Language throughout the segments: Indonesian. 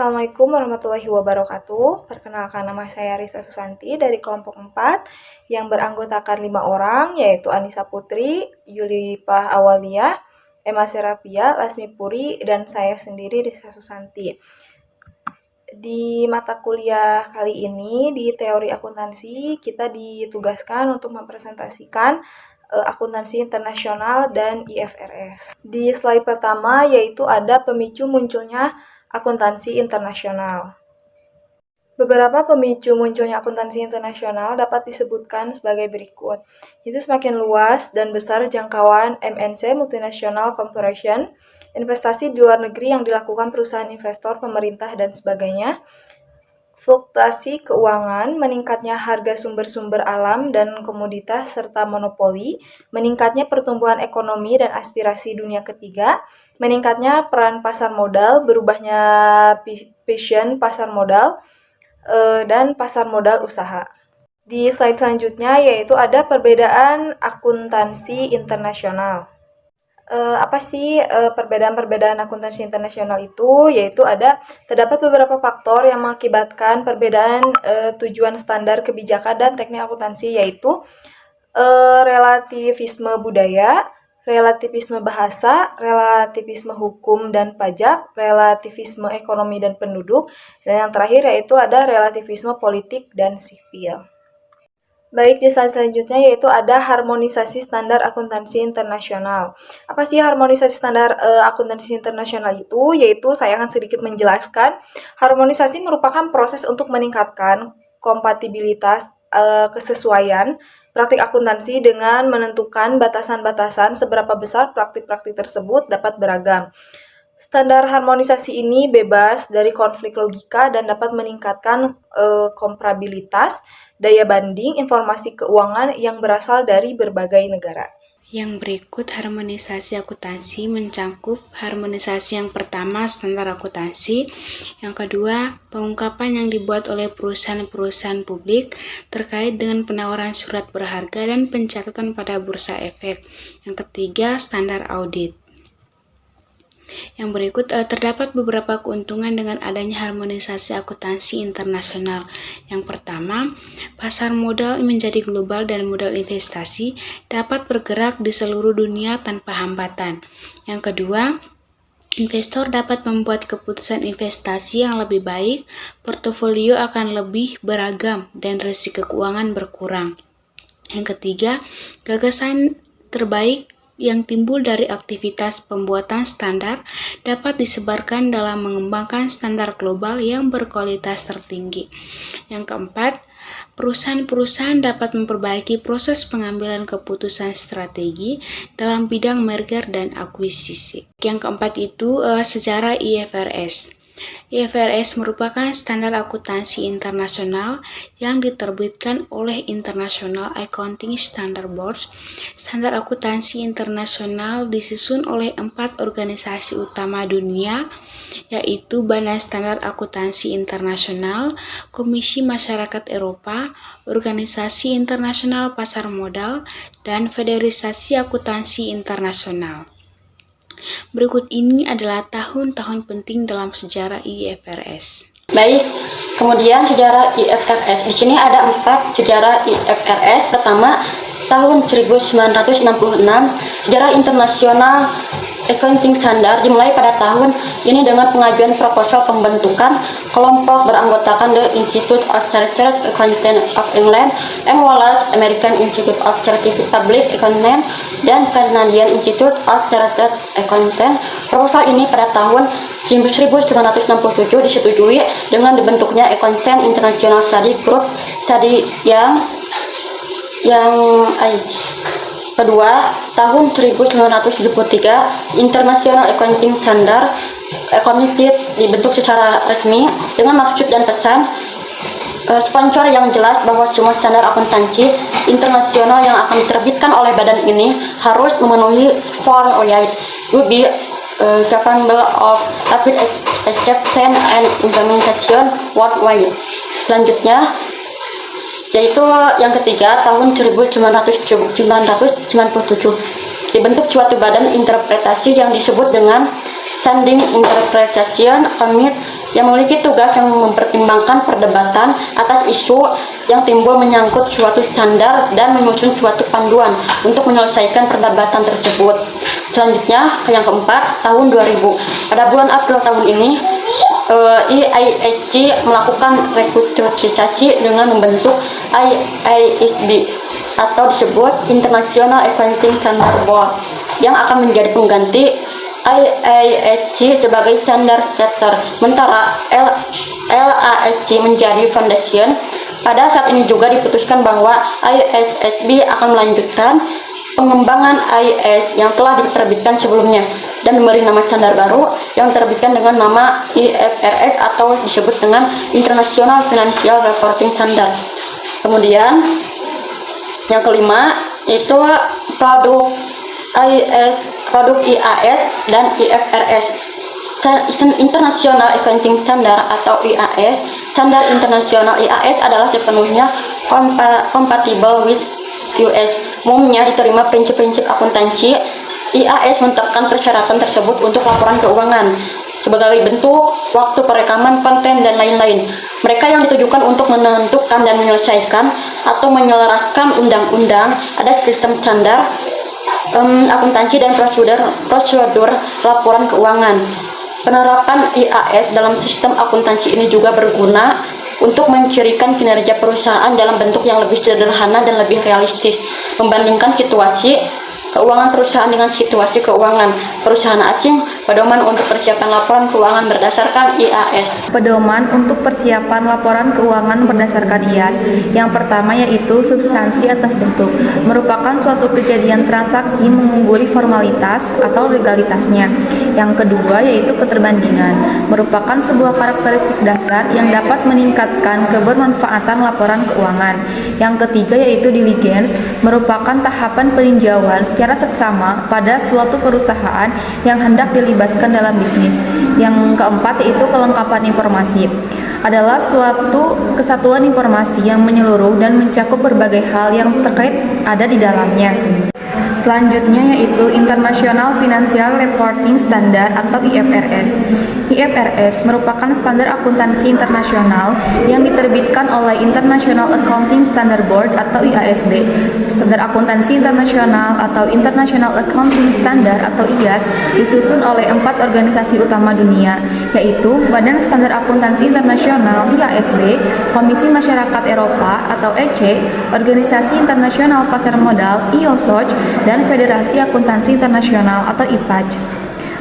Assalamualaikum warahmatullahi wabarakatuh. Perkenalkan, nama saya Risa Susanti dari kelompok 4 yang beranggotakan 5 orang, yaitu Anissa Putri, Yulipah Awaliyah, Emma Serapia, Lasmi Puri, dan saya sendiri Risa Susanti. Di mata kuliah kali ini, di teori akuntansi, kita ditugaskan untuk mempresentasikan akuntansi internasional dan IFRS. Di slide pertama yaitu ada pemicu munculnya akuntansi internasional. Beberapa pemicu munculnya akuntansi internasional dapat disebutkan sebagai berikut. Itu semakin luas dan besar jangkauan MNC (Multinational Corporation), investasi di luar negeri yang dilakukan perusahaan investor, pemerintah, dan sebagainya. Fluktuasi keuangan, meningkatnya harga sumber-sumber alam dan komoditas, serta monopoli, meningkatnya pertumbuhan ekonomi dan aspirasi dunia ketiga, meningkatnya peran pasar modal, berubahnya passion pasar modal, dan pasar modal usaha. Di slide selanjutnya yaitu ada perbedaan akuntansi internasional. Apa sih perbedaan-perbedaan akuntansi internasional itu? Yaitu terdapat beberapa faktor yang mengakibatkan perbedaan tujuan standar kebijakan dan teknik akuntansi, yaitu relativisme budaya, relativisme bahasa, relativisme hukum dan pajak, relativisme ekonomi dan penduduk, dan yang terakhir yaitu ada relativisme politik dan sipil. Baik, di slide selanjutnya yaitu ada harmonisasi standar akuntansi internasional. Apa sih harmonisasi standar akuntansi internasional itu? Yaitu saya akan sedikit menjelaskan. Harmonisasi merupakan proses untuk meningkatkan kompatibilitas kesesuaian praktik akuntansi dengan menentukan batasan-batasan seberapa besar praktik-praktik tersebut dapat beragam. Standar harmonisasi ini bebas dari konflik logika dan dapat meningkatkan komparabilitas, daya banding informasi keuangan yang berasal dari berbagai negara. Yang berikut harmonisasi akuntansi mencakup harmonisasi yang pertama standar akuntansi, yang kedua pengungkapan yang dibuat oleh perusahaan-perusahaan publik terkait dengan penawaran surat berharga dan pencatatan pada bursa efek, yang ketiga standar audit. Yang berikut terdapat beberapa keuntungan dengan adanya harmonisasi akuntansi internasional. Yang pertama, pasar modal menjadi global dan modal investasi dapat bergerak di seluruh dunia tanpa hambatan. Yang kedua, investor dapat membuat keputusan investasi yang lebih baik, portofolio akan lebih beragam, dan risiko keuangan berkurang. Yang ketiga, gagasan terbaik yang timbul dari aktivitas pembuatan standar dapat disebarkan dalam mengembangkan standar global yang berkualitas tertinggi. Yang keempat, perusahaan-perusahaan dapat memperbaiki proses pengambilan keputusan strategi dalam bidang merger dan akuisisi. Yang keempat itu sejarah IFRS. IFRS merupakan standar akuntansi internasional yang diterbitkan oleh International Accounting Standard Board. Standar akuntansi internasional disusun oleh 4 organisasi utama dunia, yaitu Badan Standar Akuntansi Internasional, Komisi Masyarakat Eropa, Organisasi Internasional Pasar Modal, dan Federasi Akuntansi Internasional. Berikut ini adalah tahun-tahun penting dalam sejarah IFRS. Baik, kemudian sejarah IFRS. Di sini ada 4 sejarah IFRS. Pertama, tahun 1966, sejarah internasional accounting standard dimulai pada tahun ini dengan pengajuan proposal pembentukan kelompok beranggotakan The Institute of Chartered Accountants of England, M. Wallace, American Institute of Chartered Public Accountants, dan Canadian Institute of Chartered Accountants. Proposal ini pada tahun 1967 disetujui dengan dibentuknya Accountant International Study Group yang kedua, tahun 1973, International Accounting Standard Committee dibentuk secara resmi dengan maksud dan pesan sponsor yang jelas bahwa semua standar akuntansi internasional yang akan diterbitkan oleh badan ini harus memenuhi 4 requirements to be capable of rapid acceptance and implementation worldwide. Selanjutnya, yaitu yang ketiga, tahun 1997 dibentuk suatu badan interpretasi yang disebut dengan Standing Interpretation Committee yang memiliki tugas yang mempertimbangkan perdebatan atas isu yang timbul menyangkut suatu standar dan menyusun suatu panduan untuk menyelesaikan perdebatan tersebut. Selanjutnya, yang keempat, tahun 2000. Pada bulan April tahun ini, IISC melakukan restrukturisasi dengan membentuk IISB atau disebut International Accounting Standard Board yang akan menjadi pengganti IISC sebagai standard setter, sementara LASC menjadi foundation. Pada saat ini juga diputuskan bahwa IISB akan melanjutkan pengembangan IIS yang telah diterbitkan sebelumnya dan memberi nama standar baru yang diterbitkan dengan nama IFRS atau disebut dengan International Financial Reporting Standard. Kemudian yang kelima itu produk IAS dan IFRS. International Accounting Standard atau IAS. Standar internasional IAS adalah sepenuhnya compatible with US. Umumnya diterima prinsip-prinsip akuntansi. IAS menetapkan persyaratan tersebut untuk laporan keuangan sebagai bentuk, waktu perekaman, konten, dan lain-lain. Mereka yang ditujukan untuk menentukan dan menyelesaikan atau menyelaraskan undang-undang, ada sistem standar akuntansi dan prosedur laporan keuangan. Penerapan IAS dalam sistem akuntansi ini juga berguna untuk mencirikan kinerja perusahaan dalam bentuk yang lebih sederhana dan lebih realistis, membandingkan situasi keuangan perusahaan dengan situasi keuangan perusahaan asing. Pedoman untuk persiapan laporan keuangan berdasarkan IAS. Pedoman untuk persiapan laporan keuangan berdasarkan IAS. Yang pertama yaitu substansi atas bentuk, merupakan suatu kejadian transaksi mengungguli formalitas atau legalitasnya. Yang kedua yaitu keterbandingan, merupakan sebuah karakteristik dasar yang dapat meningkatkan kebermanfaatan laporan keuangan. Yang ketiga yaitu diligence, merupakan tahapan peninjauan secara seksama pada suatu perusahaan yang hendak dilibatkan dalam bisnis. Yang keempat yaitu kelengkapan informasi, adalah suatu kesatuan informasi yang menyeluruh dan mencakup berbagai hal yang terkait ada di dalamnya. Selanjutnya yaitu International Financial Reporting Standard atau IFRS. IFRS merupakan standar akuntansi internasional yang diterbitkan oleh International Accounting Standard Board atau IASB. Standar akuntansi internasional atau International Accounting Standard atau IAS disusun oleh 4 organisasi utama dunia, yaitu Badan Standar Akuntansi Internasional IASB, Komisi Masyarakat Eropa atau EC, Organisasi Internasional Pasar Modal IOSOC, dan Federasi Akuntansi Internasional atau IPAC.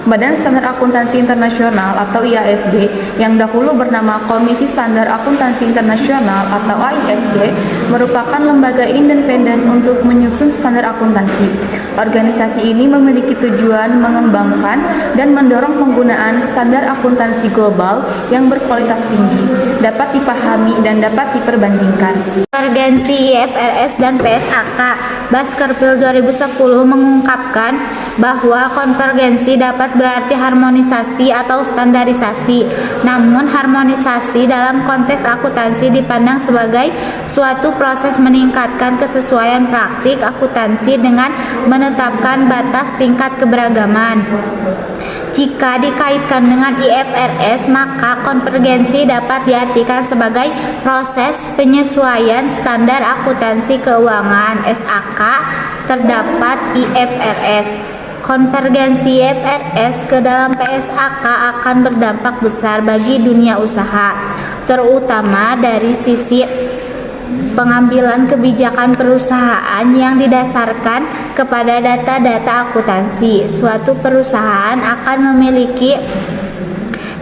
Badan Standar Akuntansi Internasional atau IASB yang dahulu bernama Komisi Standar Akuntansi Internasional atau ISG merupakan lembaga independen untuk menyusun standar akuntansi. Organisasi ini memiliki tujuan mengembangkan dan mendorong penggunaan standar akuntansi global yang berkualitas tinggi, dapat dipahami dan dapat diperbandingkan. Konvergensi IFRS dan PSAK, Baskerville 2010 mengungkapkan bahwa konvergensi dapat berarti harmonisasi atau standarisasi. Namun harmonisasi dalam konteks akuntansi dipandang sebagai suatu proses meningkatkan kesesuaian praktik akuntansi dengan menetapkan batas tingkat keberagaman. Jika dikaitkan dengan IFRS, maka konvergensi dapat diartikan sebagai proses penyesuaian standar akuntansi keuangan (SAK) terdapat IFRS. Konvergensi IFRS ke dalam PSAK akan berdampak besar bagi dunia usaha, terutama dari sisi pengambilan kebijakan perusahaan yang didasarkan kepada data-data akuntansi. Suatu perusahaan akan memiliki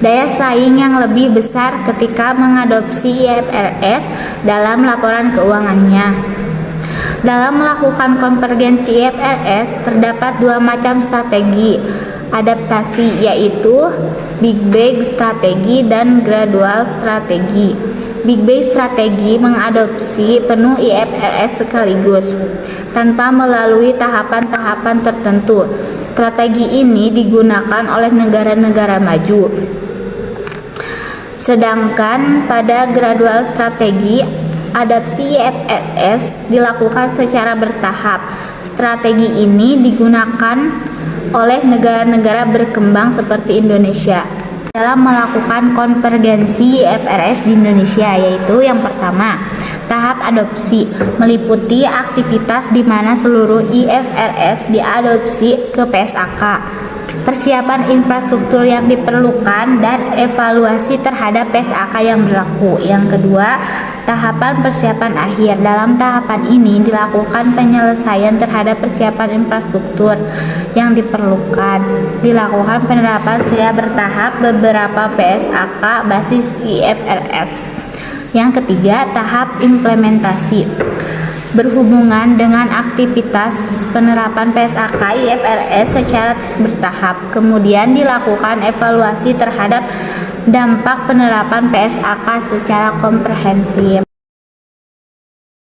daya saing yang lebih besar ketika mengadopsi IFRS dalam laporan keuangannya. Dalam melakukan konvergensi IFRS terdapat 2 macam strategi adaptasi, yaitu Big Bang strategi dan gradual strategi. Big Bang strategi mengadopsi penuh IFRS sekaligus tanpa melalui tahapan-tahapan tertentu. Strategi ini digunakan oleh negara-negara maju. Sedangkan pada gradual strategi, adaptasi IFRS dilakukan secara bertahap. Strategi ini digunakan oleh negara-negara berkembang seperti Indonesia. dalam melakukan konvergensi IFRS di Indonesia, yaitu yang pertama, tahap adopsi, meliputi aktivitas di mana seluruh IFRS diadopsi ke PSAK, persiapan infrastruktur yang diperlukan, dan evaluasi terhadap PSAK yang berlaku. Yang kedua, tahapan persiapan akhir. Dalam tahapan ini dilakukan penyelesaian terhadap persiapan infrastruktur yang diperlukan. Dilakukan penerapan secara bertahap beberapa PSAK basis IFRS. Yang ketiga, tahap implementasi, berhubungan dengan aktivitas penerapan PSAK IFRS secara bertahap. Kemudian dilakukan evaluasi terhadap dampak penerapan PSAK secara komprehensif.